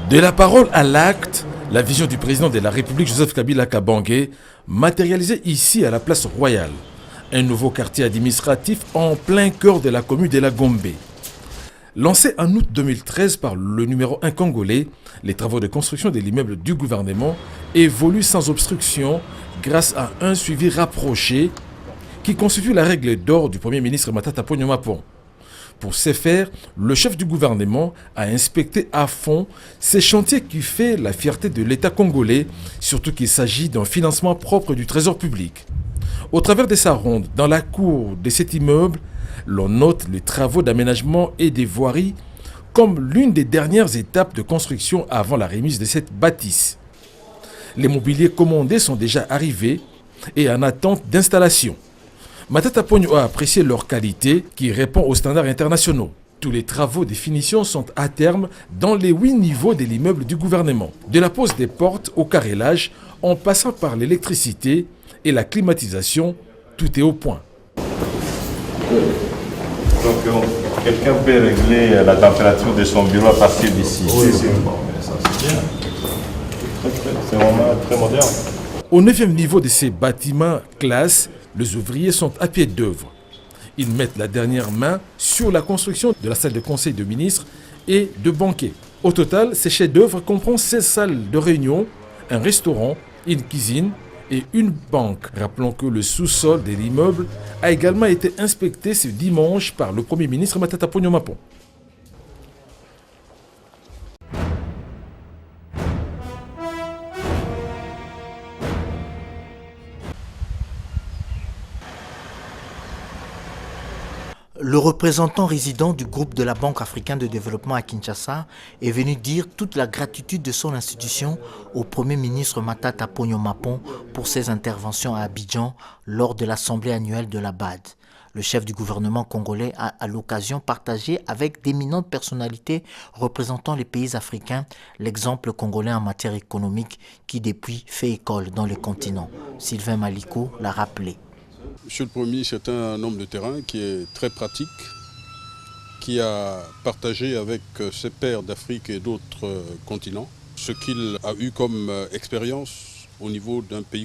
De la parole à l'acte, la vision du président de la République Joseph Kabila Kabange, matérialisée ici à la place Royale, un nouveau quartier administratif en plein cœur de la commune de la Gombe. Lancé en août 2013 par le numéro 1 congolais, les travaux de construction de l'immeuble du gouvernement évoluent sans obstruction grâce à un suivi rapproché qui constitue la règle d'or du Premier ministre Matata Ponyo Mapon. Pour ce faire, le chef du gouvernement a inspecté à fond ces chantiers qui fait la fierté de l'État congolais, surtout qu'il s'agit d'un financement propre du trésor public. Au travers de sa ronde, dans la cour de cet immeuble, l'on note les travaux d'aménagement et des voiries comme l'une des dernières étapes de construction avant la remise de cette bâtisse. Les mobiliers commandés sont déjà arrivés et en attente d'installation. Matata Ponyo a apprécié leur qualité qui répond aux standards internationaux. Tous les travaux de finition sont à terme dans les 8 niveaux de l'immeuble du gouvernement. De la pose des portes au carrelage, en passant par l'électricité et la climatisation, tout est au point. Donc, quelqu'un peut régler la température de son bureau à partir d'ici. Oui, c'est bien. C'est vraiment très moderne. Au 9e niveau de ces bâtiments classe, les ouvriers sont à pied d'œuvre. Ils mettent la dernière main sur la construction de la salle de conseil de ministres et de banquets. Au total, ces chefs-d'œuvre comprennent 16 salles de réunion, un restaurant, une cuisine et une banque. Rappelons que le sous-sol de l'immeuble a également été inspecté ce dimanche par le Premier ministre Matata Ponyo Mapon. Le représentant résident du groupe de la Banque africaine de développement à Kinshasa est venu dire toute la gratitude de son institution au Premier ministre Matata Ponyo Mapon pour ses interventions à Abidjan lors de l'Assemblée annuelle de la BAD. Le chef du gouvernement congolais a à l'occasion partagé avec d'éminentes personnalités représentant les pays africains l'exemple congolais en matière économique qui depuis fait école dans le continent. Sylvain Maliko l'a rappelé. Monsieur le Premier, c'est un homme de terrain qui est très pratique, qui a partagé avec ses pairs d'Afrique et d'autres continents ce qu'il a eu comme expérience au niveau d'un pays